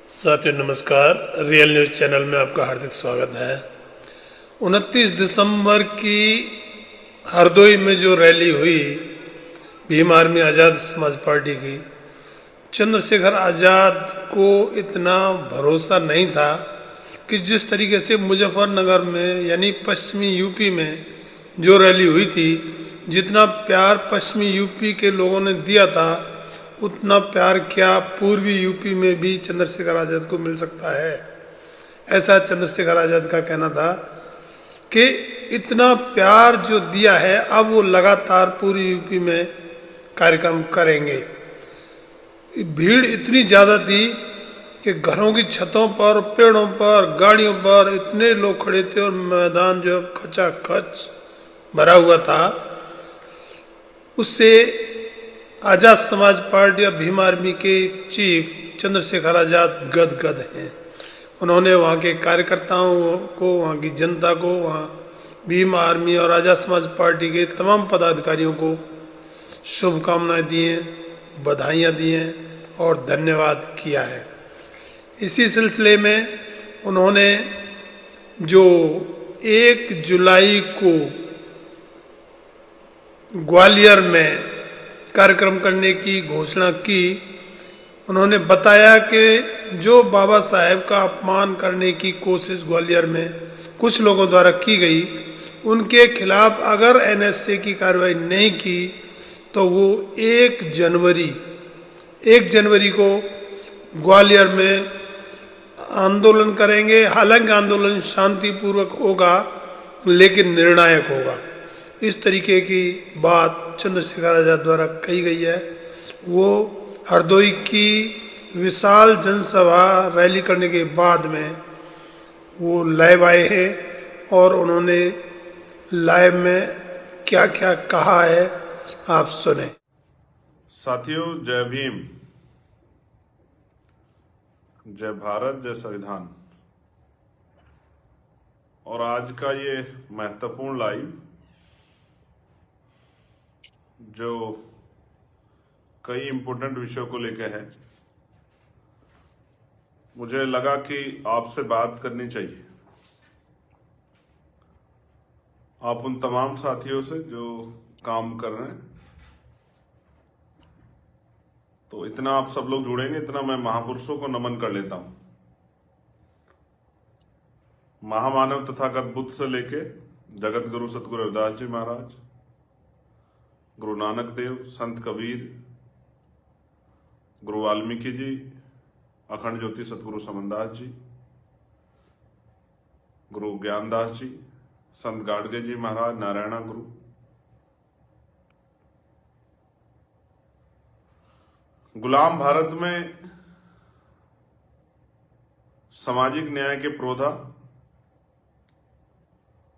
साथियों नमस्कार। Real news channel में आपका हार्दिक स्वागत है। 29 दिसंबर की हरदोई में जो रैली हुई भीम आर्मी आज़ाद समाज पार्टी की, चंद्रशेखर आज़ाद को इतना भरोसा नहीं था कि जिस तरीके से मुजफ्फरनगर में यानी पश्चिमी यूपी में जो रैली हुई थी, जितना प्यार पश्चिमी यूपी के लोगों ने दिया था उतना प्यार क्या पूर्वी यूपी में भी चंद्रशेखर आज़ाद को मिल सकता है। ऐसा चंद्रशेखर आज़ाद का कहना था कि इतना प्यार जो दिया है अब वो लगातार पूरी यूपी में कार्यक्रम करेंगे। भीड़ इतनी ज़्यादा थी कि घरों की छतों पर, पेड़ों पर, गाड़ियों पर इतने लोग खड़े थे और मैदान जो खचाखच भरा हुआ था। उससे आज़ाद समाज पार्टी या भीम आर्मी के चीफ चंद्रशेखर आज़ाद गदगद हैं। उन्होंने वहाँ के कार्यकर्ताओं को, वहाँ की जनता को, वहाँ भीम आर्मी और आज़ाद समाज पार्टी के तमाम पदाधिकारियों को शुभकामनाएं दी हैं, बधाइयाँ दी हैं और धन्यवाद किया है। इसी सिलसिले में उन्होंने जो 1 जुलाई को ग्वालियर में कार्यक्रम करने की घोषणा की, उन्होंने बताया कि जो बाबा साहेब का अपमान करने की कोशिश ग्वालियर में कुछ लोगों द्वारा की गई, उनके खिलाफ अगर एनएसए की कार्रवाई नहीं की तो वो 1 जनवरी को ग्वालियर में आंदोलन करेंगे। हालांकि आंदोलन शांतिपूर्वक होगा लेकिन निर्णायक होगा। इस तरीके की बात चंद्रशेखर आज़ाद द्वारा कही गई है। वो हरदोई की विशाल जनसभा रैली करने के बाद में वो लाइव आए हैं और उन्होंने लाइव में क्या क्या कहा है आप सुने। साथियों, जय भीम, जय भारत, जय संविधान। और आज का ये महत्वपूर्ण लाइव जो कई इम्पोर्टेंट विषयों को लेकर है, मुझे लगा कि आपसे बात करनी चाहिए। आप उन तमाम साथियों से जो काम कर रहे हैं, तो इतना आप सब लोग जुड़ेंगे, इतना मैं महापुरुषों को नमन कर लेता हूं। महामानव तथागत बुद्ध से लेके जगत गुरु सतगुरु रविदास जी महाराज, गुरु नानक देव, संत कबीर, गुरु वाल्मीकि जी, अखंड ज्योति सतगुरु समनदास जी, गुरु ज्ञानदास जी, संत गाडगे जी महाराज, नारायणा गुरु, गुलाम भारत में सामाजिक न्याय के प्रोधा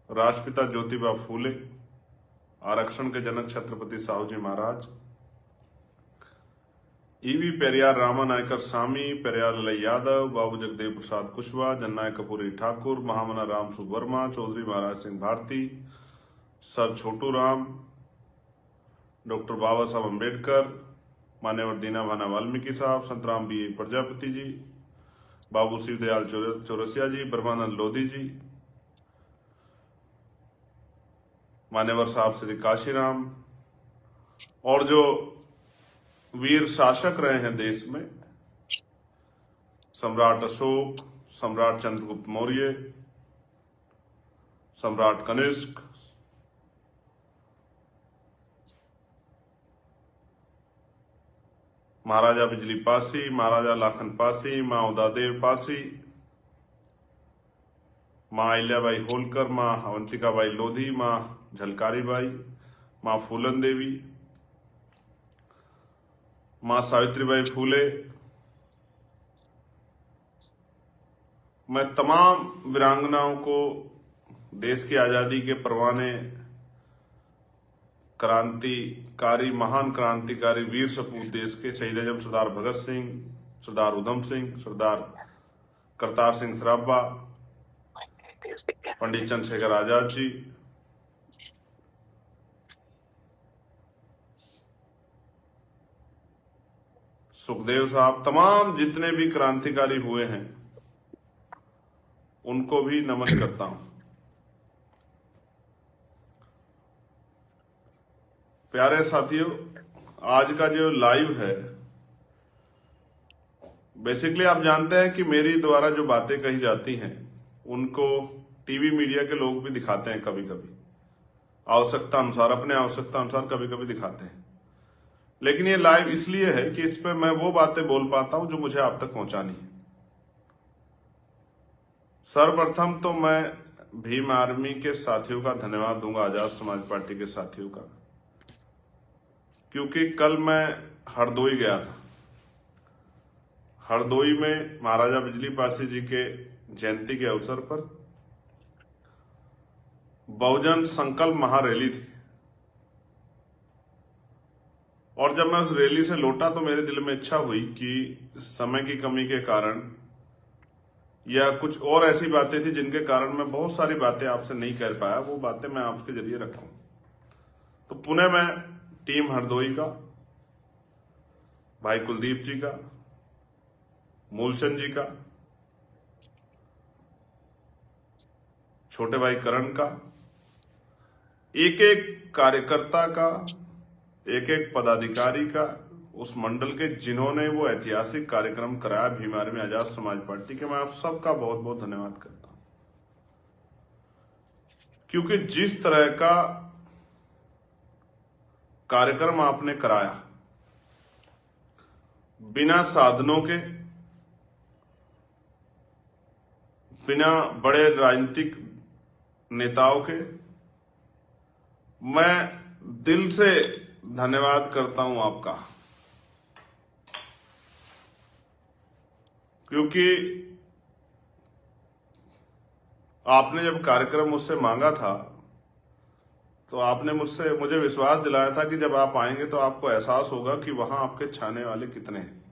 राष्ट्रपिता ज्योतिबा फूले, आरक्षण के जनक छत्रपति साहू जी महाराज, ईवी पेरियार रामानायकर स्वामी, पेरियार ललई यादव, बाबू जगदेव प्रसाद कुशवाहा, जननायक कपूरी ठाकुर, महामना राम सुवर्मा, चौधरी महाराज सिंह भारती, सर छोटू राम, डॉक्टर बाबा साहब अम्बेडकर, मान्यवर दीना भाना वाल्मीकि साहब, संतराम बी प्रजापति जी, बाबू शिवदयाल चौरसिया जी, ब्रह्मानंद लोधी जी, मान्यवर साहब श्री काशीराम, और जो वीर शासक रहे हैं देश में, सम्राट अशोक, सम्राट चंद्रगुप्त मौर्य, सम्राट कनिष्क, महाराजा बिजली पासी, महाराजा लाखन पासी, माँ उदादेव पासी, माँ अहिल्याबाई होलकर, माँ अवंतिकाबाई लोधी, माँ झलकारी बाई, माँ फूलन देवी, माँ सावित्रीबाई फूले, मैं तमाम वीरांगनाओं को देश की आजादी के परवाने, क्रांतिकारी, महान क्रांतिकारी वीर सपूत देश के शहीद आजम सरदार भगत सिंह, सरदार उधम सिंह, सरदार करतार सिंह सराभा, पंडित चंद्रशेखर आजाद जी, सुखदेव साहब, तमाम जितने भी क्रांतिकारी हुए हैं उनको भी नमन करता हूं। प्यारे साथियों, आज का जो लाइव है, बेसिकली आप जानते हैं कि मेरी द्वारा जो बातें कही जाती हैं उनको टीवी मीडिया के लोग भी दिखाते हैं, कभी कभी आवश्यकता अनुसार, अपने आवश्यकता अनुसार कभी कभी दिखाते हैं। लेकिन ये लाइव इसलिए है कि इस पर मैं वो बातें बोल पाता हूं जो मुझे आप तक पहुंचानी है। सर्वप्रथम तो मैं भीम आर्मी के साथियों का धन्यवाद दूंगा, आजाद समाज पार्टी के साथियों का, क्योंकि कल मैं हरदोई गया था। हरदोई में महाराजा बिजली पासी जी के जयंती के अवसर पर बहुजन संकल्प महारैली थी, और जब मैं उस रैली से लौटा तो मेरे दिल में इच्छा हुई कि समय की कमी के कारण या कुछ और ऐसी बातें थी जिनके कारण मैं बहुत सारी बातें आपसे नहीं कर पाया, वो बातें मैं आपके जरिए रखूं। तो पुणे में टीम हरदोई का, भाई कुलदीप जी का, मूलचंद जी का, छोटे भाई करण का, एक एक कार्यकर्ता का, एक एक पदाधिकारी का, उस मंडल के जिन्होंने वो ऐतिहासिक कार्यक्रम कराया भीम आर्मी आजाद समाज पार्टी के, मैं आप सबका बहुत बहुत धन्यवाद करता हूं। क्योंकि जिस तरह का कार्यक्रम आपने कराया, बिना साधनों के, बिना बड़े राजनीतिक नेताओं के, मैं दिल से धन्यवाद करता हूं आपका। क्योंकि आपने जब कार्यक्रम मुझसे मांगा था तो आपने मुझे विश्वास दिलाया था कि जब आप आएंगे तो आपको एहसास होगा कि वहां आपके छाने वाले कितने हैं।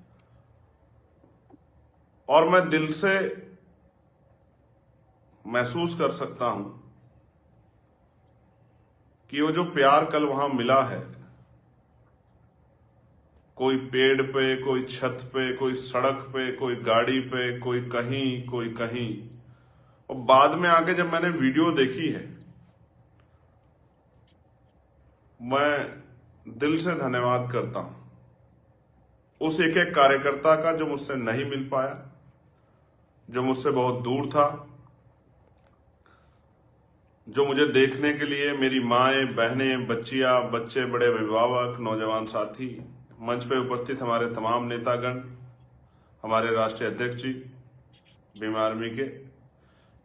और मैं दिल से महसूस कर सकता हूं कि वो जो प्यार कल वहां मिला है, कोई पेड़ पे, कोई छत पे, कोई सड़क पे, कोई गाड़ी पे, कोई कहीं, कोई कहीं, और बाद में आके जब मैंने वीडियो देखी है, मैं दिल से धन्यवाद करता हूं उस एक एक कार्यकर्ता का जो मुझसे नहीं मिल पाया, जो मुझसे बहुत दूर था, जो मुझे देखने के लिए मेरी माएं, बहनें, बच्चियां, बच्चे, बड़े अभिभावक, नौजवान साथी, मंच पे उपस्थित हमारे तमाम नेतागण, हमारे राष्ट्रीय अध्यक्ष जी भीम आर्मी के,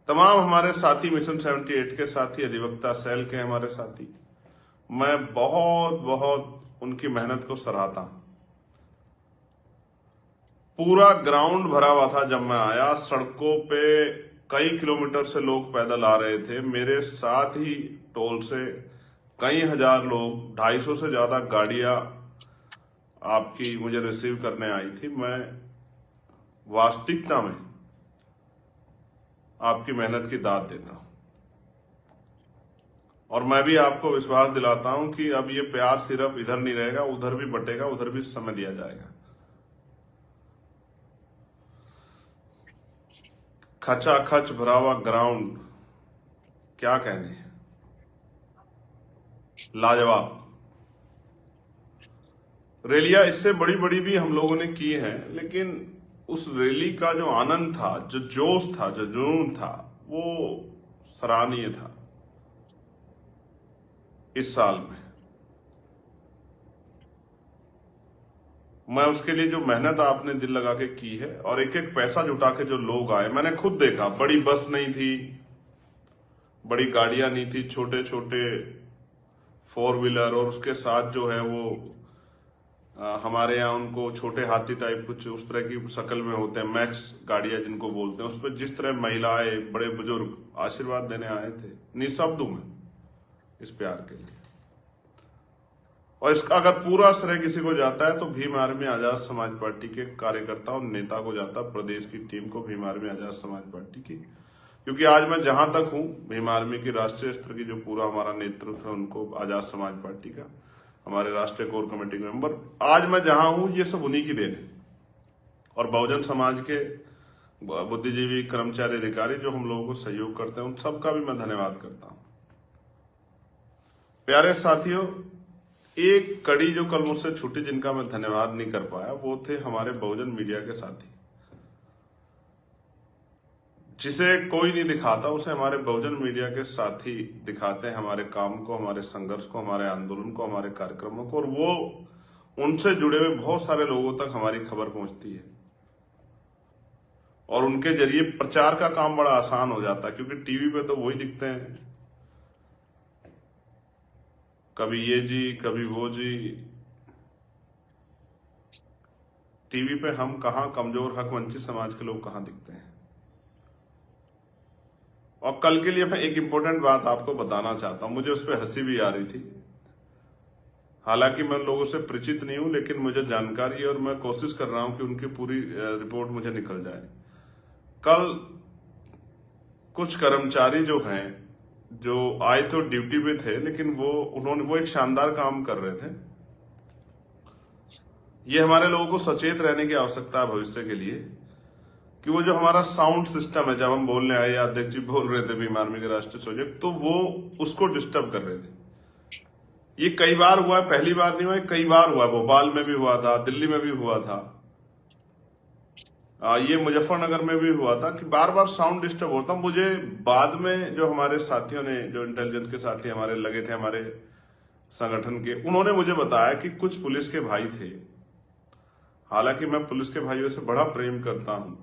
तमाम हमारे साथी, मिशन 78 के साथी, अधिवक्ता सेल के हमारे साथी, मैं बहुत बहुत उनकी मेहनत को सराहता हूं। पूरा ग्राउंड भरा हुआ था जब मैं आया, सड़कों पे कई किलोमीटर से लोग पैदल आ रहे थे, मेरे साथ ही टोल से कई हजार लोग, 250 से ज्यादा गाड़ियां आपकी मुझे रिसीव करने आई थी। मैं वास्तविकता में आपकी मेहनत की दाद देता हूं, और मैं भी आपको विश्वास दिलाता हूं कि अब ये प्यार सिर्फ इधर नहीं रहेगा, उधर भी बटेगा, उधर भी समय दिया जाएगा। खचाखच भरा हुआ ग्राउंड, क्या कहने, लाजवाब। रैलियां इससे बड़ी बड़ी भी हम लोगों ने की हैं, लेकिन उस रैली का जो आनंद था, जो जोश था, जो जुनून था, वो सराहनीय था इस साल में। मैं उसके लिए जो मेहनत आपने दिल लगा के की है, और एक एक पैसा जुटा के जो लोग आए, मैंने खुद देखा, बड़ी बस नहीं थी, बड़ी गाड़ियां नहीं थी, छोटे छोटे 4 व्हीलर, और उसके साथ जो है वो हमारे यहाँ उनको छोटे हाथी टाइप कुछ उस तरह की शक्ल में होते हैं, मैक्स गाड़ियां जिनको बोलते हैं, उस पर जिस तरह महिलाएं, बड़े बुजुर्ग आशीर्वाद देने आए थे, निशब्द हूं मैं इस प्यार के लिए। और इसका अगर पूरा श्रेय किसी को जाता है तो भीम आर्मी आजाद समाज पार्टी के कार्यकर्ता और नेता को जाता, प्रदेश की टीम को, भीम आर्मी आजाद समाज पार्टी की। क्योंकि आज मैं जहां तक हूं, भीम आर्मी की राष्ट्रीय स्तर की जो पूरा हमारा नेतृत्व है, उनको, आजाद समाज पार्टी का, हमारे राष्ट्रीय कोर कमेटी मेंबर, आज मैं जहां हूं ये सब उन्हीं की देन है। और बहुजन समाज के बुद्धिजीवी, कर्मचारी, अधिकारी जो हम लोगों को सहयोग करते हैं, उन सबका भी मैं धन्यवाद करता हूं। प्यारे साथियों, एक कड़ी जो कल मुझसे छूटी, जिनका मैं धन्यवाद नहीं कर पाया, वो थे हमारे बहुजन मीडिया के साथी। जिसे कोई नहीं दिखाता, उसे हमारे बहुजन मीडिया के साथी दिखाते हैं, हमारे काम को, हमारे संघर्ष को, हमारे आंदोलन को, हमारे कार्यक्रमों को, और वो उनसे जुड़े हुए बहुत सारे लोगों तक हमारी खबर पहुंचती है और उनके जरिए प्रचार का काम बड़ा आसान हो जाता है, क्योंकि टीवी पे तो वही दिखते हैं, कभी ये जी, कभी वो जी। टीवी पे हम कहां, कमजोर हक वंचित समाज के लोग कहां दिखते हैं। और कल के लिए मैं एक इंपॉर्टेंट बात आपको बताना चाहता हूं, मुझे उस पर हंसी भी आ रही थी। हालांकि मैं उन लोगों से परिचित नहीं हूं, लेकिन मुझे जानकारी है और मैं कोशिश कर रहा हूं कि उनकी पूरी रिपोर्ट मुझे निकल जाए। कल कुछ कर्मचारी जो हैं, जो आए तो ड्यूटी पे थे, लेकिन वो एक शानदार काम कर रहे थे। ये हमारे लोगों को सचेत रहने की आवश्यकता है भविष्य के लिए, कि वो जो हमारा साउंड सिस्टम है, जब हम बोलने आए, अध्यक्ष जी बोल रहे थे भीम आर्मी के राष्ट्रीय संयोजक, तो वो उसको डिस्टर्ब कर रहे थे। ये कई बार हुआ है, पहली बार नहीं हुआ, कई बार हुआ। भोपाल में भी हुआ था, दिल्ली में भी हुआ था, ये मुजफ्फरनगर में भी हुआ था, कि बार बार साउंड डिस्टर्ब होता। मुझे बाद में जो हमारे साथियों ने, जो इंटेलिजेंस के साथी हमारे लगे थे, हमारे संगठन के, उन्होंने मुझे बताया कि कुछ पुलिस के भाई थे। हालांकि मैं पुलिस के भाइयों से बड़ा प्रेम करता हूं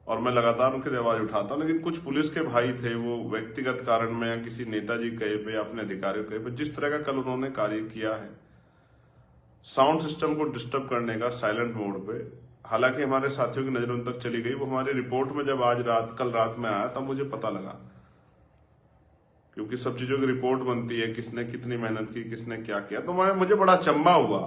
और मैं लगातार उनकी आवाज उठाता हूं, लेकिन कुछ पुलिस के भाई थे, वो व्यक्तिगत कारण में या किसी नेताजी कहे पे, अपने अधिकारियों कहे पे, जिस तरह का कल उन्होंने कार्य किया है, साउंड सिस्टम को डिस्टर्ब करने का साइलेंट मोड पे। हालांकि हमारे साथियों की नजर उन तक चली गई। वो हमारी रिपोर्ट में जब कल रात में आया, तब मुझे पता लगा, क्योंकि सब चीजों की रिपोर्ट बनती है, किसने कितनी मेहनत की, किसने क्या किया। तो मुझे बड़ा अचंभा हुआ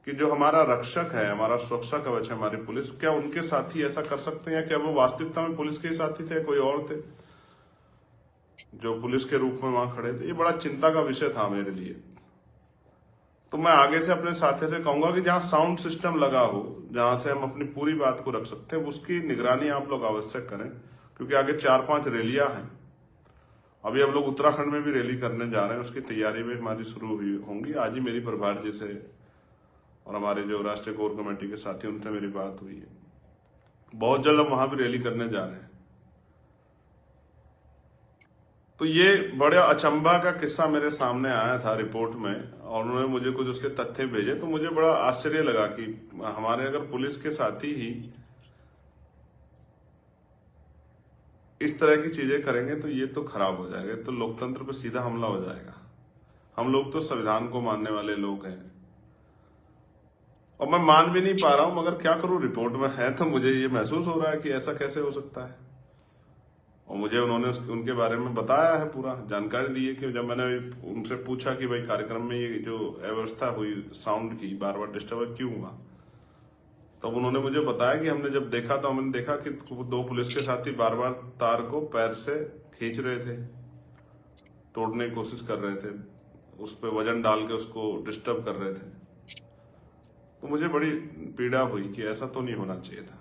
कि जो हमारा रक्षक है, हमारा सुरक्षा कवच है, हमारी पुलिस, क्या उनके साथी ऐसा कर सकते हैं? क्या वो वास्तविकता में पुलिस के साथी थे, कोई और थे जो पुलिस के रूप में वहां खड़े थे? ये बड़ा चिंता का विषय था मेरे लिए। तो मैं आगे से अपने साथियों से कहूंगा कि जहां साउंड सिस्टम लगा हो, जहां से हम अपनी पूरी बात को रख सकते हैं, उसकी निगरानी आप लोग आवश्यक करें, क्योंकि आगे 4-5 रैलियां हैं। अभी हम लोग उत्तराखंड में भी रैली करने जा रहे हैं, उसकी तैयारी भी हमारी शुरू हुई होंगी। आज ही मेरी प्रभार जी से और हमारे जो राष्ट्रीय कोर कमेटी के साथी, उनसे मेरी बात हुई है। बहुत जल्द हम वहां भी रैली करने जा रहे हैं। तो ये बड़ा अचंभा का किस्सा मेरे सामने आया था रिपोर्ट में, और उन्होंने मुझे कुछ उसके तथ्य भेजे, तो मुझे बड़ा आश्चर्य लगा कि हमारे अगर पुलिस के साथी ही इस तरह की चीजें करेंगे तो ये तो खराब हो जाएगा, तो लोकतंत्र पर सीधा हमला हो जाएगा। हम लोग तो संविधान को मानने वाले लोग हैं, और मैं मान भी नहीं पा रहा हूं, मगर क्या करूं, रिपोर्ट में है तो मुझे ये महसूस हो रहा है कि ऐसा कैसे हो सकता है। और मुझे उन्होंने उनके बारे में बताया है, पूरा जानकारी दी है। कि जब मैंने उनसे पूछा कि भाई कार्यक्रम में ये जो अव्यवस्था हुई साउंड की, बार बार डिस्टर्ब क्यों हुआ, तब उन्होंने मुझे बताया कि हमने जब देखा तो हमने देखा कि 2 पुलिस के साथी बार बार तार को पैर से खींच रहे थे, तोड़ने की कोशिश कर रहे थे, उस पर वजन डाल के उसको डिस्टर्ब कर रहे थे। तो मुझे बड़ी पीड़ा हुई कि ऐसा तो नहीं होना चाहिए था।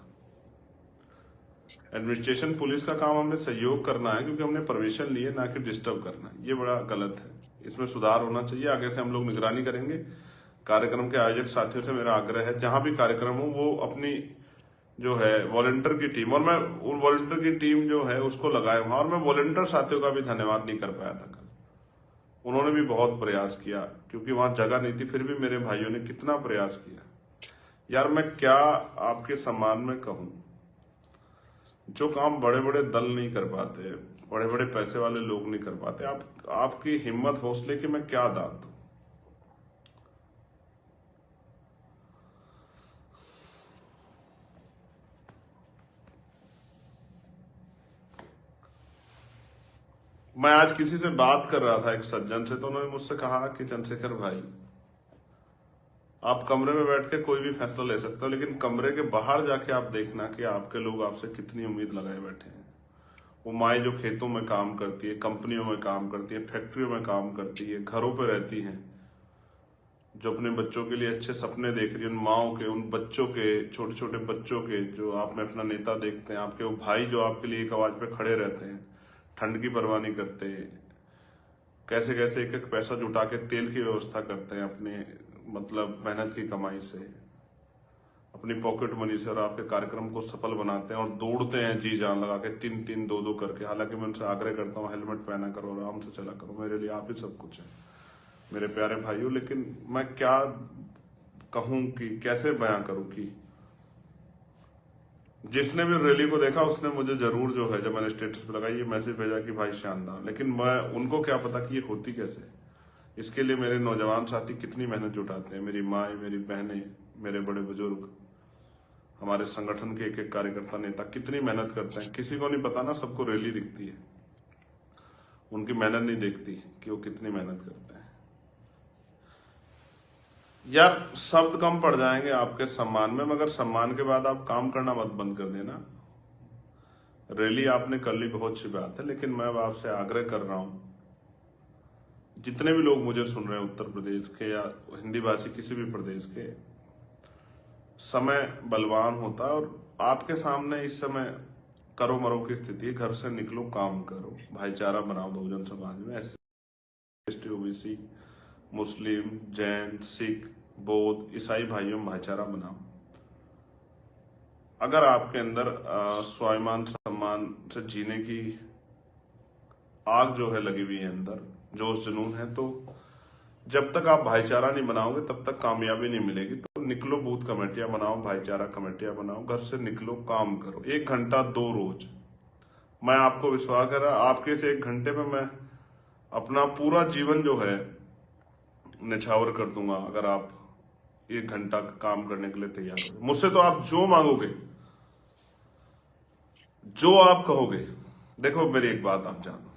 एडमिनिस्ट्रेशन पुलिस का काम हमें सहयोग करना है, क्योंकि हमने परमिशन ली है, ना कि डिस्टर्ब करना। ये बड़ा गलत है, इसमें सुधार होना चाहिए। आगे से हम लोग निगरानी करेंगे। कार्यक्रम के आयोजक साथियों से मेरा आग्रह है, जहां भी कार्यक्रम हो वो अपनी जो है वॉलंटियर की टीम, और मैं उन वॉलंटियर की टीम जो है उसको लगाए वहां। और मैं वॉलंटियर साथियों का भी धन्यवाद नहीं कर पाया था कल, उन्होंने भी बहुत प्रयास किया, क्योंकि वहां जगह नहीं थी, फिर भी मेरे भाइयों ने कितना प्रयास किया। यार मैं क्या आपके सम्मान में कहूं, जो काम बड़े बड़े दल नहीं कर पाते, बड़े बड़े पैसे वाले लोग नहीं कर पाते, आपकी हिम्मत, हौसले की मैं क्या दाद दूं। मैं आज किसी से बात कर रहा था, एक सज्जन से, तो उन्होंने मुझसे कहा कि चंद्रशेखर भाई, आप कमरे में बैठ के कोई भी फैसला ले सकते हो, लेकिन कमरे के बाहर जाके आप देखना कि आपके लोग आपसे कितनी उम्मीद लगाए बैठे हैं। वो माएँ जो खेतों में काम करती है, कंपनियों में काम करती है, फैक्ट्रियों में काम करती है, घरों पे रहती हैं, जो अपने बच्चों के लिए अच्छे सपने देख रही है, उन माओं के, उन बच्चों के, छोटे छोटे बच्चों के, जो आप में अपना नेता देखते हैं, आपके वो भाई जो आपके लिए एक आवाज पे खड़े रहते हैं, ठंड की परवाह नहीं करते, कैसे कैसे एक एक पैसा जुटा के तेल की व्यवस्था करते हैं अपने मतलब मेहनत की कमाई से, अपनी पॉकेट मनी से, और आपके कार्यक्रम को सफल बनाते हैं और दौड़ते हैं जी जान लगा के, 3-3 2-2 करके। हालांकि मैं उनसे आग्रह करता हूँ हेलमेट पहना करो, आराम से चला करो, मेरे लिए आप ही सब कुछ है मेरे प्यारे भाइयों। लेकिन मैं क्या कहूं कि कैसे बयां करूं कि जिसने भी रैली को देखा उसने मुझे जरूर जो है, जब मैंने स्टेटस पे लगाई, ये मैसेज भेजा कि भाई शानदार। लेकिन मैं उनको क्या पता कि ये होती कैसे। इसके लिए मेरे नौजवान साथी कितनी मेहनत जुटाते हैं, मेरी माए, मेरी बहनें, मेरे बड़े बुजुर्ग, हमारे संगठन के एक एक कार्यकर्ता नेता कितनी मेहनत करते हैं। किसी को नहीं पता ना, सबको रैली दिखती है, उनकी मेहनत नहीं देखती कि वो कितनी मेहनत करते हैं। यार शब्द कम पड़ जाएंगे आपके सम्मान में, मगर सम्मान के बाद आप काम करना मत बंद कर देना। रैली आपने कर ली, बहुत अच्छी बात है, लेकिन मैं अब आपसे आग्रह कर रहा हूं, जितने भी लोग मुझे सुन रहे हैं उत्तर प्रदेश के या हिंदी भाषी किसी भी प्रदेश के, समय बलवान होता है और आपके सामने इस समय करो मरो की स्थिति है। घर से निकलो, काम करो, भाईचारा बनाओ बहुजन समाज में। एसटी, ओबीसी, मुस्लिम, जैन, सिख, बौद्ध, ईसाई भाइयों में भाईचारा बनाओ। अगर आपके अंदर स्वाभिमान सम्मान से जीने की आग जो है लगी हुई है, अंदर जोश जुनून है, तो जब तक आप भाईचारा नहीं बनाओगे तब तक कामयाबी नहीं मिलेगी। तो निकलो, बूथ कमेटियां बनाओ, भाईचारा कमेटियां बनाओ, घर से निकलो, काम करो, 1 घंटा 2 रोज। मैं आपको विश्वास कर रहा, आपके से 1 घंटे में मैं अपना पूरा जीवन जो है निछावर कर दूंगा, अगर आप 1 घंटा काम करने के लिए तैयार हो। मुझसे तो आप जो मांगोगे, जो आप कहोगे। देखो मेरी एक बात आप जानो,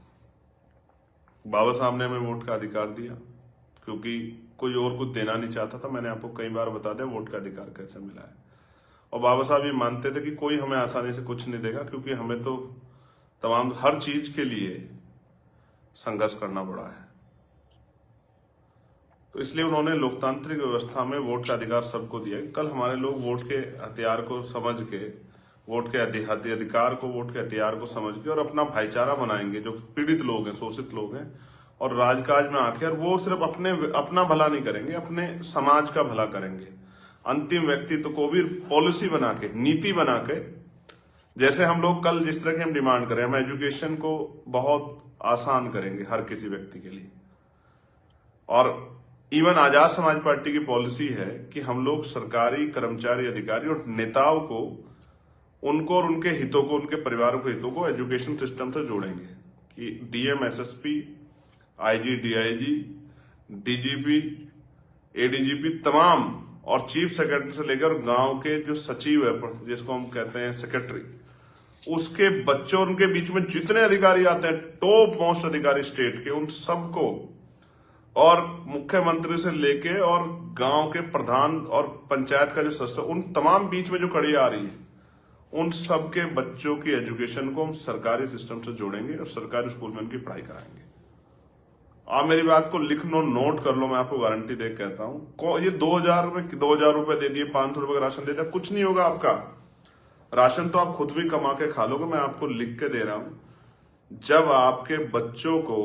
बाबा साहब ने हमें वोट का अधिकार दिया क्योंकि कोई और कुछ देना नहीं चाहता था। मैंने आपको कई बार बता दिया वोट का अधिकार कैसे मिला है। और बाबा साहब ये मानते थे कि कोई हमें आसानी से कुछ नहीं देगा, क्योंकि हमें तो तमाम हर चीज के लिए संघर्ष करना पड़ा है। तो इसलिए उन्होंने लोकतांत्रिक व्यवस्था में वोट का अधिकार सबको दिया। कल हमारे लोग वोट के हथियार को समझ के, वोट के अधिकार को, वोट के हथियार को समझ के और अपना भाईचारा बनाएंगे, जो पीड़ित लोग हैं, शोषित लोग हैं, और राजकाज में आके, और वो सिर्फ अपना भला नहीं करेंगे, अपने समाज का भला करेंगे। अंतिम व्यक्तित्व को भी पॉलिसी बना के, नीति बना के, जैसे हम लोग कल जिस तरह की हम डिमांड करें, हम एजुकेशन को बहुत आसान करेंगे हर किसी व्यक्ति के लिए। और इवन आजाद समाज पार्टी की पॉलिसी है कि हम लोग सरकारी कर्मचारी, अधिकारी और नेताओं को, उनको और उनके हितों को, उनके परिवारों के हितों को एजुकेशन सिस्टम से जोड़ेंगे कि DM, SSP, IG, DIG, DGP, ADGP तमाम, और चीफ सेक्रेटरी से लेकर गांव के जो सचिव है, जिसको हम कहते हैं सेक्रेटरी, उसके बच्चों, उनके बीच में जितने अधिकारी आते हैं, टॉप मोस्ट अधिकारी स्टेट के, उन सबको, और मुख्यमंत्री से लेके और गांव के प्रधान और पंचायत का जो सदस्य, उन तमाम बीच में जो कड़ी आ रही है, उन सबके बच्चों की एजुकेशन को हम सरकारी सिस्टम से जोड़ेंगे और सरकारी स्कूल में उनकी पढ़ाई कराएंगे। आप मेरी बात को लिख लो, नोट कर लो, मैं आपको गारंटी दे कहता हूं। ये 2000 में 2000 रुपए दे दिए, 500 रुपए का राशन दे दिया, कुछ नहीं होगा आपका। राशन तो आप खुद भी कमा के खा लोगे। मैं आपको लिख के दे रहा हूं, जब आपके बच्चों को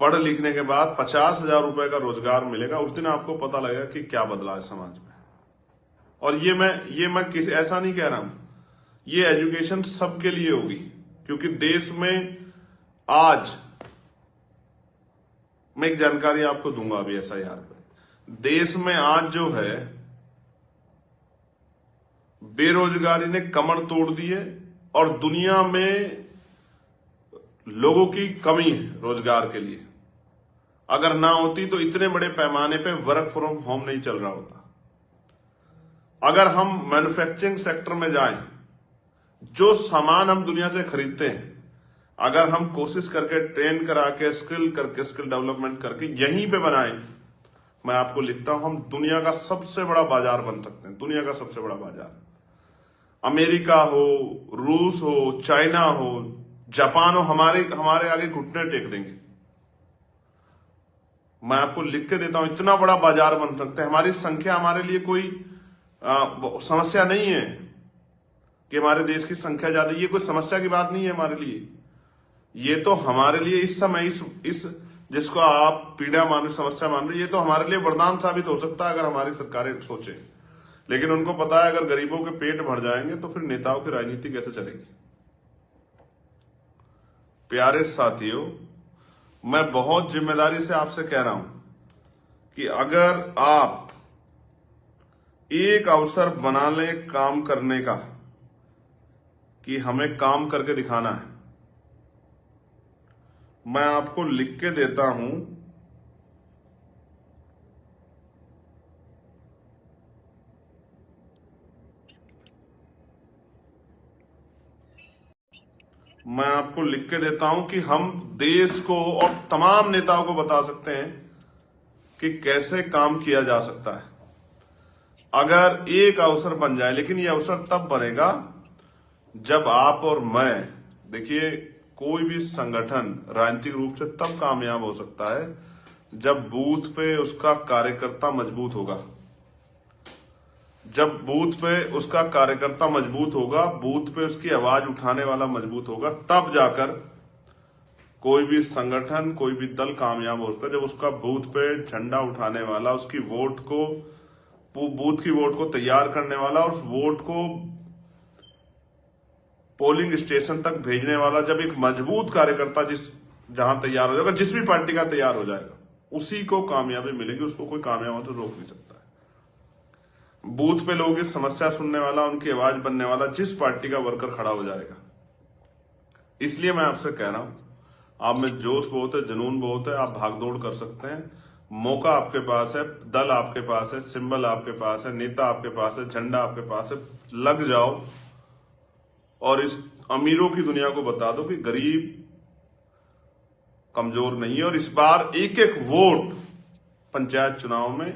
पढ़ लिखने के बाद 50,000 रुपए का रोजगार मिलेगा, उस दिन आपको पता लगेगा कि क्या बदला है समाज में। और ये मैं किसी ऐसा नहीं कह रहा हूं, ये एजुकेशन सबके लिए होगी, क्योंकि देश में आज मैं एक जानकारी आपको दूंगा अभी SIR पे। देश में आज जो है बेरोजगारी ने कमर तोड़ दी है और दुनिया में लोगों की कमी है रोजगार के लिए। अगर ना होती तो इतने बड़े पैमाने पे वर्क फ्रॉम होम नहीं चल रहा होता। अगर हम मैन्युफैक्चरिंग सेक्टर में जाएं, जो सामान हम दुनिया से खरीदते हैं, अगर हम कोशिश करके ट्रेन करा के, स्किल डेवलपमेंट करके यहीं पे बनाएं, मैं आपको लिखता हूं, हम दुनिया का सबसे बड़ा बाजार बन सकते हैं। दुनिया का सबसे बड़ा बाजार, अमेरिका हो, रूस हो, चाइना हो, जापान हो, हमारे आगे घुटने टेक देंगे। मैं आपको लिख के देता हूं, इतना बड़ा बाजार बन सकते हैं। हमारी संख्या हमारे लिए कोई समस्या नहीं है कि हमारे देश की संख्या ज्यादा, ये कोई समस्या की बात नहीं है हमारे लिए। ये तो हमारे लिए इस समय इस जिसको आप पीड़ा मान रहे, समस्या मान रहे, ये तो हमारे लिए वरदान साबित हो सकता है अगर हमारी सरकारें सोचे। लेकिन उनको पता है अगर गरीबों के पेट भर जाएंगे तो फिर नेताओं की राजनीति कैसे चलेगी। प्यारे साथियों, मैं बहुत जिम्मेदारी से आपसे कह रहा हूं कि अगर आप एक अवसर बना लें काम करने का कि हमें काम करके दिखाना है, मैं आपको लिख के देता हूं, मैं आपको लिख के देता हूं कि हम देश को और तमाम नेताओं को बता सकते हैं कि कैसे काम किया जा सकता है अगर एक अवसर बन जाए। लेकिन यह अवसर तब बनेगा जब आप और मैं, देखिए कोई भी संगठन राजनीतिक रूप से तब कामयाब हो सकता है जब बूथ पे उसका कार्यकर्ता मजबूत होगा। जब बूथ पे उसका कार्यकर्ता मजबूत होगा, बूथ पे उसकी आवाज उठाने वाला मजबूत होगा, तब जाकर कोई भी संगठन, कोई भी दल कामयाब हो सकता है। जब उसका बूथ पे झंडा उठाने वाला, उसकी वोट को, बूथ की वोट को तैयार करने वाला और उस वोट को पोलिंग स्टेशन तक भेजने वाला, जब एक मजबूत कार्यकर्ता जहां तैयार हो जाएगा, जिस भी पार्टी का तैयार हो जाएगा, उसी को कामयाबी मिलेगी। उसको कोई कामयाब हो तो रोक नहीं सकता है। बूथ पे लोगों की समस्या सुनने वाला, उनकी आवाज बनने वाला जिस पार्टी का वर्कर खड़ा हो जाएगा। इसलिए मैं आपसे कह रहा हूं, आप में जोश बहुत है, जुनून बहुत है, आप भागदौड़ कर सकते हैं। मौका आपके पास है, दल आपके पास है, सिंबल आपके पास है, नेता आपके पास है, झंडा आपके पास है। लग जाओ और इस अमीरों की दुनिया को बता दो कि गरीब कमजोर नहीं है। और इस बार एक एक वोट पंचायत चुनाव में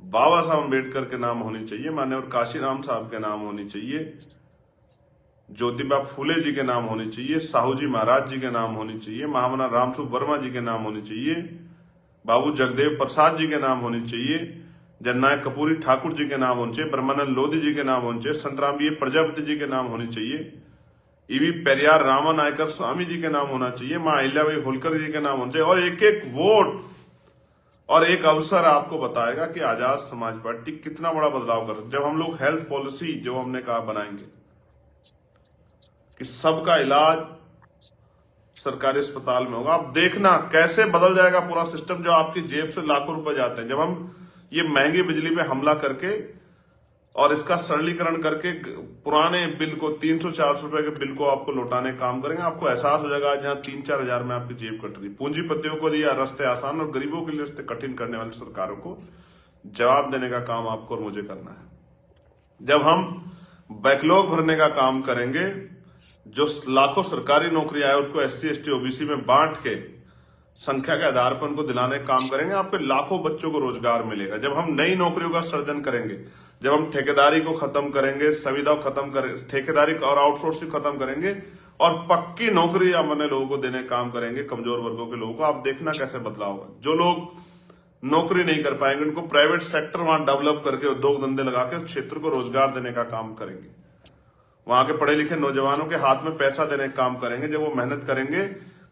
बाबा साहब अम्बेडकर के नाम होनी चाहिए, मान्यवर काशीराम साहब के नाम होनी चाहिए, ज्योतिबा फूले जी के नाम होनी चाहिए, साहू जी महाराज जी के नाम होनी चाहिए, महामना रामसु वर्मा जी के नाम होनी चाहिए, बाबू जगदेव प्रसाद जी के नाम होनी चाहिए, जननायक कर्पूरी ठाकुर जी के नाम होने चाहिए, ब्रह्मानंद लोधी जी के नाम होने चाहिए, संतराम प्रजापति जी के नाम होनी चाहिए, ईवी पेरियार रामा नायकर स्वामी जी के नाम होना चाहिए, मां अहिल्याबाई होलकर जी के नाम होना चाहिए। और एक एक वोट और एक अवसर आपको बताएगा कि आजाद समाज पार्टी कितना बड़ा बदलाव कर सकती है। जब हम लोग हेल्थ पॉलिसी जो हमने कहा बनाएंगे कि सबका इलाज सरकारी अस्पताल में होगा, आप देखना कैसे बदल जाएगा पूरा सिस्टम, जो आपकी जेब से लाखों रुपए जाते हैं। जब हम ये महंगी बिजली पे हमला करके और इसका सरलीकरण करके पुराने बिल को, 300-400 रुपए के बिल को आपको लौटाने का काम करेंगे, आपको एहसास हो जाएगा जहां 3-4 हजार में आपकी जेब कट रही। पूंजीपतियों को दिया रास्ते आसान और गरीबों के लिए रास्ते कठिन करने वाली सरकारों को जवाब देने का काम आपको और मुझे करना है। जब हम बैकलॉग भरने का काम करेंगे, जो लाखों सरकारी नौकरी आए उसको SC ST OBC में बांट के संख्या के आधार पर उनको दिलाने का काम करेंगे, आपके लाखों बच्चों को रोजगार मिलेगा। जब हम नई नौकरियों का सृजन करेंगे, जब हम ठेकेदारी को खत्म करेंगे, संविदा को खत्म करेंगे, ठेकेदारी और आउटसोर्सिंग खत्म करेंगे और पक्की नौकरी अपने लोगों को देने का काम करेंगे, कमजोर वर्गों के लोगों को, आप देखना कैसे बदलाव होगा। जो लोग नौकरी नहीं कर पाएंगे उनको प्राइवेट सेक्टर वहां डेवलप करके उद्योग धंधे लगा के उस क्षेत्र को रोजगार देने का काम करेंगे। वहां के पढ़े लिखे नौजवानों के हाथ में पैसा देने का काम करेंगे। जब वो मेहनत करेंगे,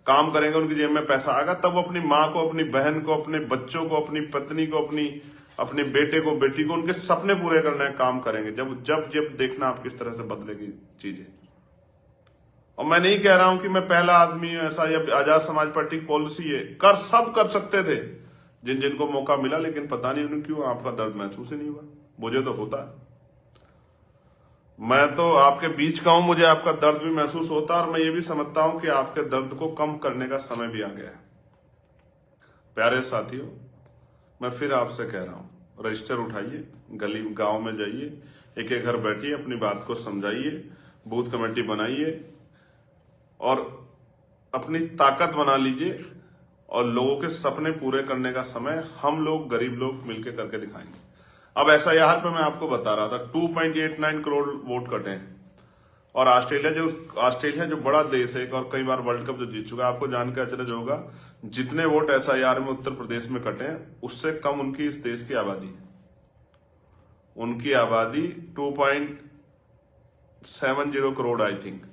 काम करेंगे, उनकी जेब में पैसा आएगा, तब वो अपनी माँ को, अपनी बहन को, अपने बच्चों को, अपनी पत्नी को, अपने बेटे को, बेटी को, उनके सपने पूरे करने का काम करेंगे। जब जब जब देखना आप किस तरह से बदलेगी चीजें। और मैं नहीं कह रहा हूं कि मैं पहला आदमी ऐसा, या आजाद समाज पार्टी की पॉलिसी है, सब कर सकते थे जिनको मौका मिला, लेकिन पता नहीं उन्हें क्यों आपका दर्द महसूस ही नहीं हुआ। मुझे तो होता है, मैं तो आपके बीच का हूं, मुझे आपका दर्द भी महसूस होता है और मैं ये भी समझता हूं कि आपके दर्द को कम करने का समय भी आ गया है। प्यारे साथियों, मैं फिर आपसे कह रहा हूं, रजिस्टर उठाइए, गली गांव में जाइए, एक एक घर बैठिए, अपनी बात को समझाइए, बूथ कमेटी बनाइए और अपनी ताकत बना लीजिए। और लोगों के सपने पूरे करने का समय हम लोग, गरीब लोग मिलकर करके दिखाएंगे। अब SIR पे मैं आपको बता रहा था 2.89 करोड़ वोट कटे हैं। और ऑस्ट्रेलिया जो बड़ा देश है और कई बार वर्ल्ड कप जो जीत चुका है, आपको जानकर अचरज होगा जितने वोट SIR में उत्तर प्रदेश में कटे हैं उससे कम उनकी इस देश की आबादी है। उनकी आबादी 2.70 करोड़ आई थिंक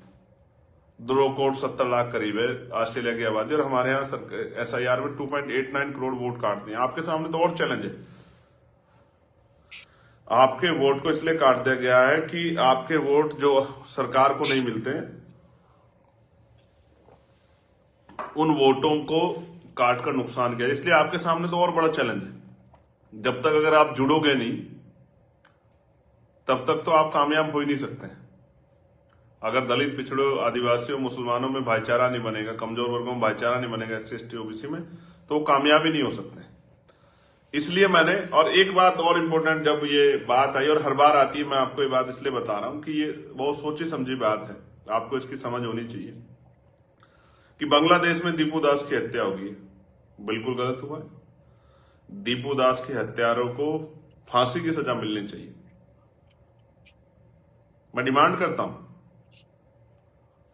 2 करोड़ 70 लाख करीब है ऑस्ट्रेलिया की आबादी, और हमारे यहाँ SIR में 2.89 करोड़ वोट काटते हैं। आपके सामने तो और चैलेंज है। आपके वोट को इसलिए काट दिया गया है कि आपके वोट जो सरकार को नहीं मिलते हैं, उन वोटों को काट कर नुकसान किया, इसलिए आपके सामने तो और बड़ा चैलेंज है। जब तक अगर आप जुड़ोगे नहीं तब तक तो आप कामयाब हो ही नहीं सकते। अगर दलित, पिछड़ों, आदिवासियों, मुसलमानों में भाईचारा नहीं बनेगा, कमजोर वर्गों में भाईचारा नहीं बनेगा, SC ST OBC में, तो कामयाब ही नहीं हो सकते। इसलिए मैंने, और एक बात और इम्पोर्टेंट जब ये बात आई और हर बार आती है, मैं आपको ये बात इसलिए बता रहा हूं कि ये बहुत सोची समझी बात है, आपको इसकी समझ होनी चाहिए कि बांग्लादेश में दीपू दास की हत्या होगी, बिल्कुल गलत हुआ है। दीपू दास के हत्यारों को फांसी की सजा मिलनी चाहिए। मैं डिमांड करता हूं,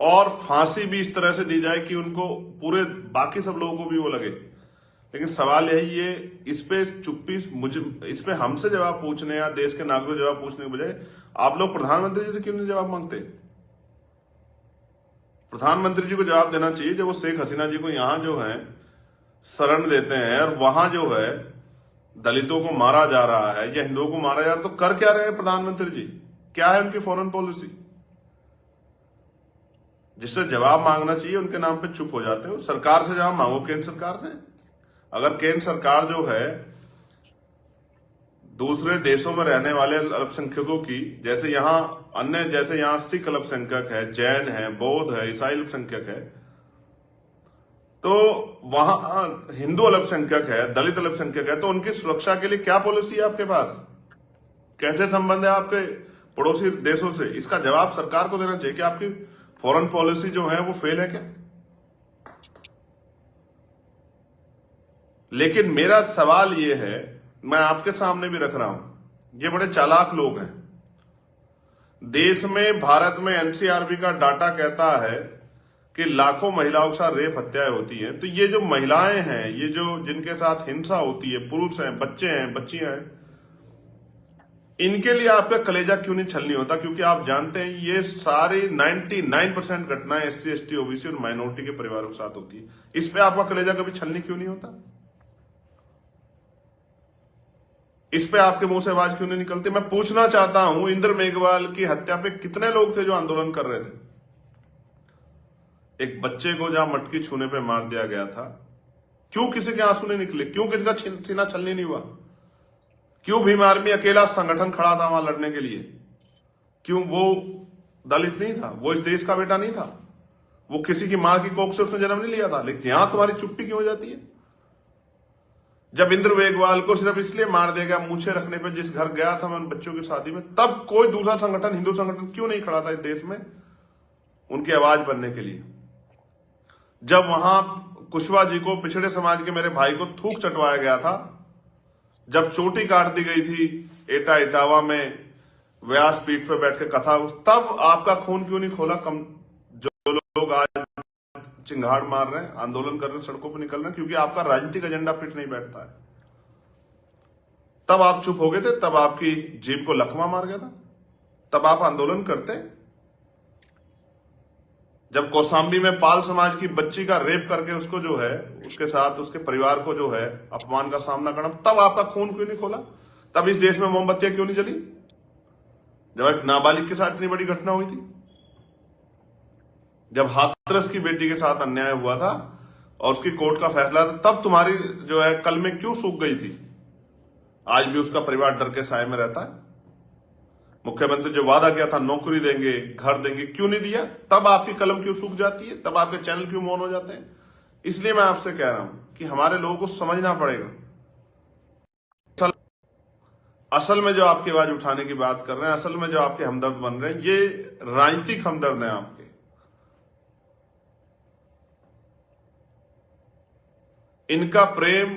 और फांसी भी इस तरह से दी जाए कि उनको पूरे बाकी सब लोगों को भी वो लगे। लेकिन सवाल यही है, इस पे चुप्पी, इस पे हमसे जवाब पूछने या देश के नागरिकों जवाब पूछने के बजाय आप लोग प्रधानमंत्री जी से क्यों नहीं जवाब मांगते? प्रधानमंत्री जी को जवाब देना चाहिए जब वो शेख हसीना जी को यहां जो है शरण देते हैं और वहां जो है दलितों को मारा जा रहा है या हिंदुओं को मारा जा रहा है, तो कर क्या रहे हैं प्रधानमंत्री जी? क्या है उनकी फॉरेन पॉलिसी? जिससे जवाब मांगना चाहिए उनके नाम पे चुप हो जाते हो। सरकार से जवाब मांगो, केंद्र सरकार से। अगर केंद्र सरकार जो है दूसरे देशों में रहने वाले अल्पसंख्यकों की, जैसे यहाँ सिख अल्पसंख्यक है, जैन है, बौद्ध है, ईसाई अल्पसंख्यक है, तो वहां हिंदू अल्पसंख्यक है, दलित अल्पसंख्यक है, तो उनकी सुरक्षा के लिए क्या पॉलिसी है आपके पास? कैसे संबंध है आपके पड़ोसी देशों से? इसका जवाब सरकार को देना चाहिए कि आपकी फॉरेन पॉलिसी जो है वो फेल है क्या? लेकिन मेरा सवाल ये है, मैं आपके सामने भी रख रहा हूं, ये बड़े चालाक लोग हैं। देश में, भारत में NCRB का डाटा कहता है कि लाखों महिलाओं के साथ रेप हत्याएं होती हैं। तो ये जो महिलाएं हैं, ये जो जिनके साथ हिंसा होती है, पुरुष हैं, बच्चे हैं, बच्चियां हैं, इनके लिए आपका कलेजा क्यों नहीं छलनी होता? क्योंकि आप जानते हैं ये सारी 99% घटनाएं SC ST OBC और माइनॉरिटी के परिवारों के साथ होती है। इस पे आपका कलेजा कभी छलनी क्यों नहीं होता? इस पे आपके मुंह से आवाज क्यों नहीं निकलती? मैं पूछना चाहता हूं, इंद्र मेघवाल की हत्या पे कितने लोग थे जो आंदोलन कर रहे थे? एक बच्चे को जहां मटकी छूने पे मार दिया गया था, क्यों किसी के आंसू नहीं निकले? क्यों किसी का सीना छलनी नहीं हुआ? क्यों भीम आर्मी अकेला संगठन खड़ा था वहां लड़ने के लिए? क्यों वो दलित नहीं था? वो इस देश का बेटा नहीं था? वो किसी की मां की कोख से उसने जन्म नहीं लिया था? लेकिन यहां तुम्हारी चुप्पी क्यों हो जाती है? जब इंद्र मेघवाल को सिर्फ इसलिए मार दिया गया मूछे रखने पे, जिस घर गया था मैं उन बच्चों की शादी में, तब कोई दूसरा संगठन, हिंदू संगठन क्यों नहीं खड़ा था इस देश में उनकी आवाज बनने के लिए? जब वहां कुशवाहा जी को, पिछड़े समाज के मेरे भाई को थूक चटवाया गया था, जब चोटी काट दी गई थी इटावा में व्यासपीठ पर बैठ के कथा, तब आपका खून क्यों नहीं खोला? जो लोग आज चिंगाड़ मार रहे हैं, आंदोलन कर रहे हैं, सड़कों पर निकल रहे हैं, क्योंकि आपका राजनीतिक एजेंडा फिट नहीं बैठता है। तब आप चुप हो गए थे, तब आपकी जीभ को लकवा मार गया था, तब आप आंदोलन करते। जब कौशाम्बी में पाल समाज की बच्ची का रेप करके उसको जो है, उसके साथ उसके परिवार को जो है अपमान का सामना करना, तब आपका खून क्यों नहीं खोला? तब इस देश में मोमबत्तियां क्यों नहीं जली? जब एक नाबालिग के साथ इतनी बड़ी घटना हुई थी, जब हाथरस की बेटी के साथ अन्याय हुआ था और उसकी कोर्ट का फैसला था, तब तुम्हारी जो है कल में क्यों सूख गई थी? आज भी उसका परिवार डर के साए में रहता है। मुख्यमंत्री जो वादा किया था नौकरी देंगे, घर देंगे, क्यों नहीं दिया? तब आपकी कलम क्यों सूख जाती है? तब आपके चैनल क्यों मौन हो जाते हैं? इसलिए मैं आपसे कह रहा हूं कि हमारे लोगों को समझना पड़ेगा। असल में जो आपकी आवाज उठाने की बात कर रहे हैं, असल में जो आपके हमदर्द बन रहे हैं, ये राजनीतिक हमदर्द हैं आपके। इनका प्रेम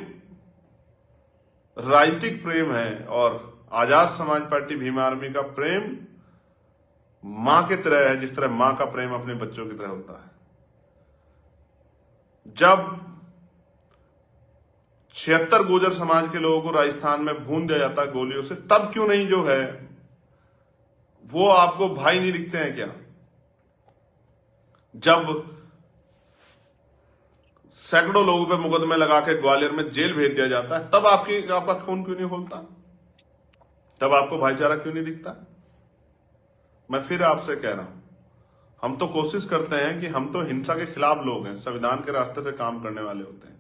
राजनीतिक प्रेम है और आजाद समाज पार्टी भीम आर्मी का प्रेम मां की तरह है, जिस तरह मां का प्रेम अपने बच्चों की तरह होता है। जब 76 गुर्जर समाज के लोगों को राजस्थान में भून दिया जाता है गोलियों से, तब क्यों नहीं जो है वो आपको भाई नहीं दिखते हैं क्या? जब सैकड़ों लोगों पे मुकदमे लगा के ग्वालियर में जेल भेज दिया जाता है, तब आपका खून क्यों नहीं खोलता? तब आपको भाईचारा क्यों नहीं दिखता? मैं फिर आपसे कह रहा हूं, हम तो कोशिश करते हैं कि हम तो हिंसा के खिलाफ लोग हैं, संविधान के रास्ते से काम करने वाले होते हैं,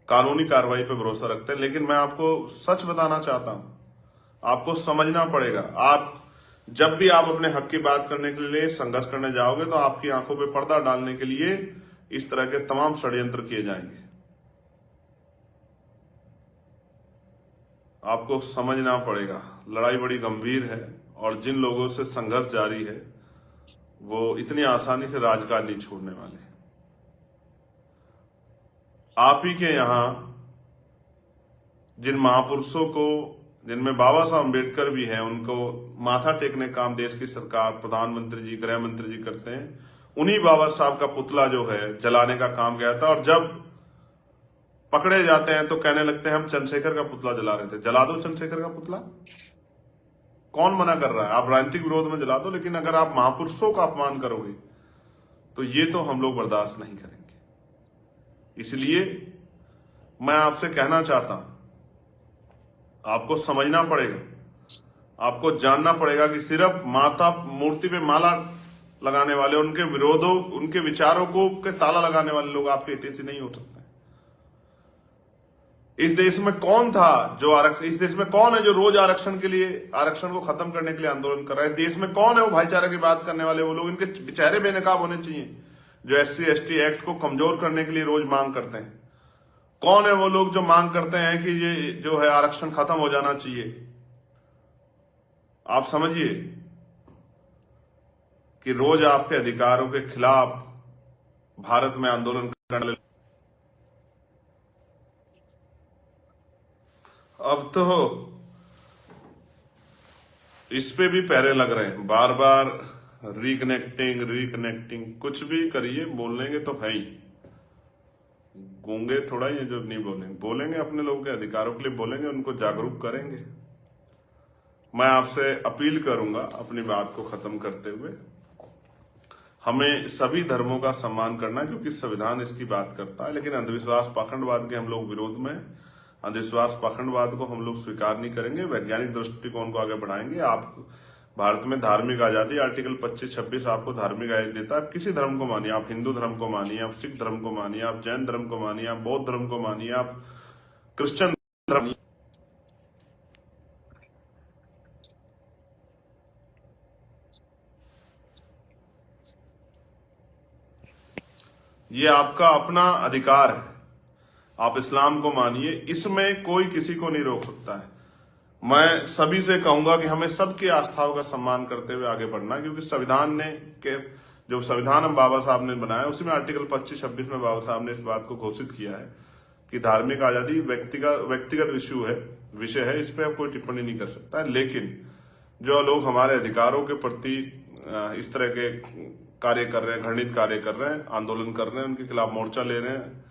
कानूनी कार्रवाई पे भरोसा रखते हैं, लेकिन मैं आपको सच बताना चाहता हूं, आपको समझना पड़ेगा। आप जब भी आप अपने हक की बात करने के लिए संघर्ष करने जाओगे तो आपकी आंखों पे पर्दा डालने के लिए इस तरह के तमाम षड्यंत्र किए जाएंगे। आपको समझना पड़ेगा, लड़ाई बड़ी गंभीर है और जिन लोगों से संघर्ष जारी है वो इतनी आसानी से राजकाज नहीं छोड़ने वाले। आप ही के यहां जिन महापुरुषों को, जिनमें बाबा साहब अम्बेडकर भी हैं, उनको माथा टेकने काम देश की सरकार, प्रधानमंत्री जी, गृह मंत्री जी करते हैं। उन्हीं बाबा साहब का पुतला जो है जलाने का काम किया था, और जब पकड़े जाते हैं तो कहने लगते हैं हम चंद्रशेखर का पुतला जला रहे थे। जला दो चंद्रशेखर का पुतला, कौन मना कर रहा है? आप राजनीतिक विरोध में जला दो, लेकिन अगर आप महापुरुषों का अपमान करोगे तो ये तो हम लोग बर्दाश्त नहीं करेंगे। इसलिए मैं आपसे कहना चाहता हूं, आपको समझना पड़ेगा, आपको जानना पड़ेगा कि सिर्फ माता मूर्ति पे माला लगाने वाले, उनके विरोधों, उनके विचारों को के ताला लगाने वाले लोग आपके हितैषी नहीं हो सकते। इस देश में कौन था जो इस देश में कौन है जो रोज आरक्षण के लिए, आरक्षण को खत्म करने के लिए आंदोलन कर रहा है? इस देश में कौन है वो भाईचारे की बात करने वाले वो लोग? इनके चेहरे बेनकाब होने चाहिए जो SC/ST एक्ट को कमजोर करने के लिए रोज मांग करते हैं। कौन है वो लोग जो मांग करते हैं कि ये जो है आरक्षण खत्म हो जाना चाहिए? आप समझिए कि रोज आपके अधिकारों के खिलाफ भारत में आंदोलन करने, अब तो इस पे भी पहरे लग रहे हैं, बार बार रिकनेक्टिंग कुछ भी करिए, बोलेंगे तो है ही, गूंगे थोड़ा ही है जो नहीं बोलेंगे अपने लोगों के अधिकारों के लिए बोलेंगे, उनको जागरूक करेंगे। मैं आपसे अपील करूंगा अपनी बात को खत्म करते हुए, हमें सभी धर्मों का सम्मान करना, क्योंकि संविधान इसकी बात करता है। लेकिन अंधविश्वास पाखंडवाद के हम लोग विरोध में, अंधविश्वास पाखंडवाद को हम लोग स्वीकार नहीं करेंगे, वैज्ञानिक दृष्टिकोण को आगे बढ़ाएंगे। आप भारत में धार्मिक आजादी, आर्टिकल 25-26 आपको धार्मिक आजादी देता है। आप किसी धर्म को मानिए, आप हिंदू धर्म को मानिए, आप सिख धर्म को मानिए, आप जैन धर्म को मानिए, आप बौद्ध धर्म को मानिए, आप क्रिश्चियन धर्म, ये आपका अपना अधिकार है। आप इस्लाम को मानिए, इसमें कोई किसी को नहीं रोक सकता है। मैं सभी से कहूंगा कि हमें सबकी आस्थाओं का सम्मान करते हुए आगे बढ़ना, क्योंकि संविधान ने के जो संविधान हम बाबा साहब ने बनाया, उसी में आर्टिकल 25-26 में बाबा साहब ने इस बात को घोषित किया है कि धार्मिक आजादी व्यक्तिगत विषय है, इस पर कोई टिप्पणी नहीं कर सकता है। लेकिन जो लोग हमारे अधिकारों के प्रति इस तरह के कार्य कर रहे हैं, घृणित कार्य कर रहे हैं, आंदोलन कर रहे हैं, उनके खिलाफ मोर्चा ले रहे हैं,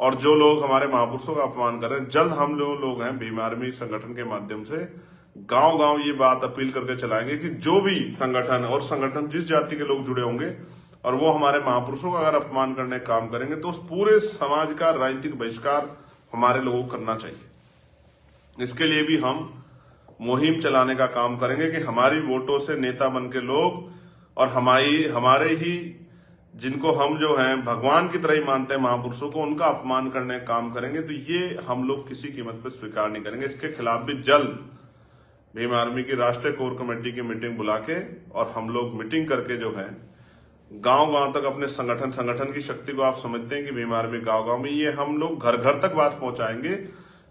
और जो लोग हमारे महापुरुषों का अपमान कर रहे हैं, जल्द हम जो लोग हैं भीम आर्मी संगठन के माध्यम से गांव गांव ये बात अपील करके चलाएंगे कि जो भी संगठन जिस जाति के लोग जुड़े होंगे और वो हमारे महापुरुषों का अगर अपमान करने का काम करेंगे तो उस पूरे समाज का राजनीतिक बहिष्कार हमारे लोगों को करना चाहिए। इसके लिए भी हम मुहिम चलाने का काम करेंगे कि हमारी वोटों से नेता बन के लोग और हमारे ही जिनको हम जो हैं भगवान की तरह ही मानते हैं महापुरुषों को, उनका अपमान करने का काम करेंगे, तो ये हम लोग किसी कीमत पर स्वीकार नहीं करेंगे। इसके खिलाफ भी जल्द भीम आर्मी की राष्ट्रीय कोर कमेटी की मीटिंग बुला के और हम लोग मीटिंग करके जो है गांव गांव तक अपने संगठन की शक्ति को, आप समझते हैं कि भीम आर्मी गांव गांव में, ये हम लोग घर घर तक बात पहुंचाएंगे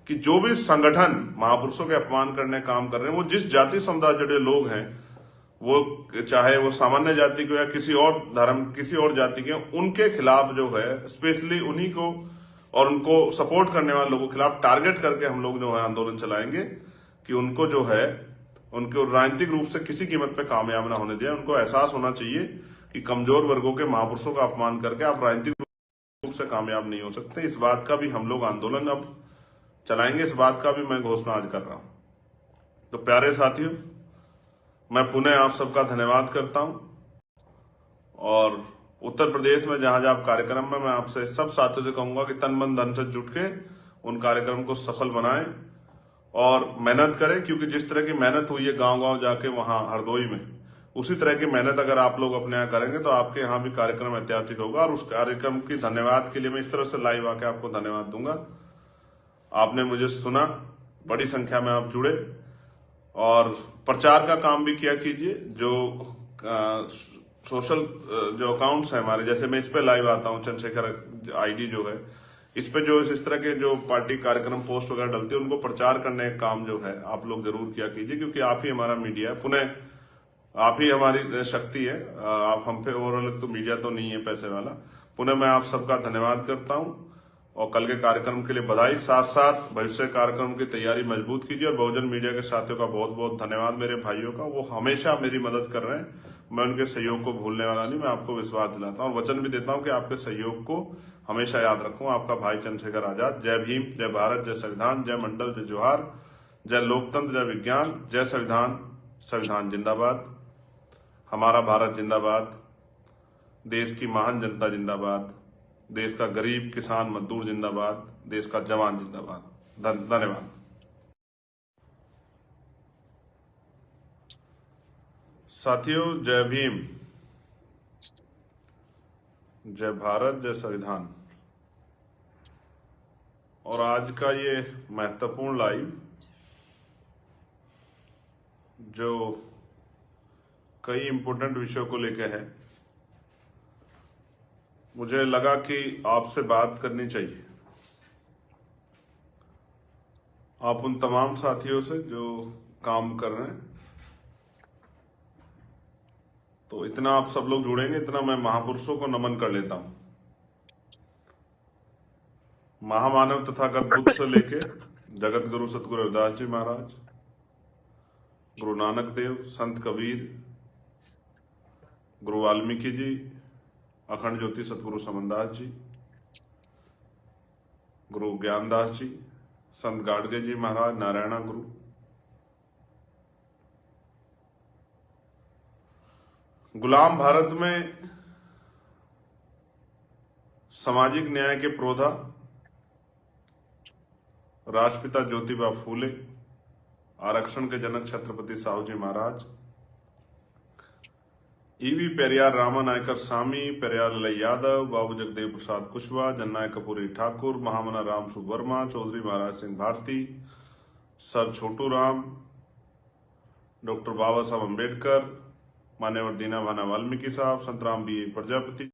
कि जो भी संगठन महापुरुषों के अपमान करने का काम कर रहे हैं, वो जिस जाति समुदाय जुड़े लोग हैं, वो चाहे वो सामान्य जाति के या किसी और धर्म, किसी और जाति के, उनके खिलाफ जो है स्पेशली उन्हीं को और उनको सपोर्ट करने वाले लोगों के खिलाफ टारगेट करके हम लोग जो है आंदोलन चलाएंगे कि उनको जो है उनको राजनीतिक रूप से किसी कीमत पे कामयाब ना होने दिया। उनको एहसास होना चाहिए कि कमजोर वर्गों के महापुरुषों का अपमान करके आप राजनीतिक रूप से कामयाब नहीं हो सकते। इस बात का भी हम लोग आंदोलन अब चलाएंगे, इस बात का भी मैं घोषणा आज कर रहा हूं। तो प्यारे साथियों, मैं पुनः आप सबका धन्यवाद करता हूं और उत्तर प्रदेश में जहां जहां कार्यक्रम में मैं आपसे सब साथियों से कहूंगा कि तन मन धन से जुट के उन कार्यक्रम को सफल बनाएं और मेहनत करें, क्योंकि जिस तरह की मेहनत हुई है गांव गांव जाके वहां हरदोई में, उसी तरह की मेहनत अगर आप लोग अपने यहाँ करेंगे तो आपके यहाँ भी कार्यक्रम ऐतिहासिक होगा। और उस कार्यक्रम की धन्यवाद के लिए मैं इस तरह से लाइव आके आपको धन्यवाद दूंगा। आपने मुझे सुना, बड़ी संख्या में आप जुड़े और प्रचार का काम भी किया कीजिए। जो सोशल जो अकाउंट्स है हमारे, जैसे मैं इस पे लाइव आता हूँ, चंद्रशेखर आईडी जो है, इस पे जो इस तरह के जो पार्टी कार्यक्रम पोस्ट वगैरह डलती है उनको प्रचार करने का काम जो है आप लोग जरूर किया कीजिए, क्योंकि आप ही हमारा मीडिया है, पुनः आप ही हमारी शक्ति है। आप हम पे ओवरऑल तो मीडिया तो नहीं है पैसे वाला। पुनः मैं आप सबका धन्यवाद करता हूं और कल के कार्यक्रम के लिए बधाई। साथ साथ भविष्य कार्यक्रम की तैयारी मजबूत कीजिए और बहुजन मीडिया के साथियों का बहुत बहुत धन्यवाद मेरे भाइयों का, वो हमेशा मेरी मदद कर रहे हैं। मैं उनके सहयोग को भूलने वाला नहीं, मैं आपको विश्वास दिलाता हूँ और वचन भी देता हूँ कि आपके सहयोग को हमेशा याद रखूँ। आपका भाई चंद्रशेखर आजाद। जय भीम, जय भारत, जय संविधान, जय मंडल, जय जोहार, जय लोकतंत्र, जय विज्ञान, जय संविधान। संविधान जिंदाबाद, हमारा भारत जिंदाबाद, देश की महान जनता जिंदाबाद, देश का गरीब किसान मजदूर जिंदाबाद, देश का जवान जिंदाबाद। धन्यवाद। साथियों, जय भीम, जय भारत, जय संविधान। और आज का ये महत्वपूर्ण लाइव जो कई इंपॉर्टेंट विषयों को लेकर है, मुझे लगा कि आपसे बात करनी चाहिए। आप उन तमाम साथियों से जो काम कर रहे हैं, तो इतना आप सब लोग जुड़ेंगे, इतना मैं महापुरुषों को नमन कर लेता हूं। महामानव तथागत बुद्ध से लेके जगत गुरु सतगुरु रविदास जी महाराज, गुरु नानक देव, संत कबीर, गुरु वाल्मीकि जी, अखंड ज्योति सतगुरु समनदास जी, गुरु ज्ञानदास जी, संत गाडगे जी महाराज, नारायणा गुरु, गुलाम भारत में सामाजिक न्याय के प्रोधा राष्ट्रपिता ज्योतिबा फूले, आरक्षण के जनक छत्रपति साहू जी महाराज, ईवी पेरियार रामानायकर स्वामी, पेरियार ललाई यादव, बाबू जगदेव प्रसाद कुशवाहा, जननायक कपूरी ठाकुर, महामना राम सुवर्मा, चौधरी महाराज सिंह भारती, सर छोटू राम, डॉक्टर बाबा साहब अम्बेडकर, मान्यवर दीना भाना वाल्मीकि साहब, संतराम बी प्रजापति।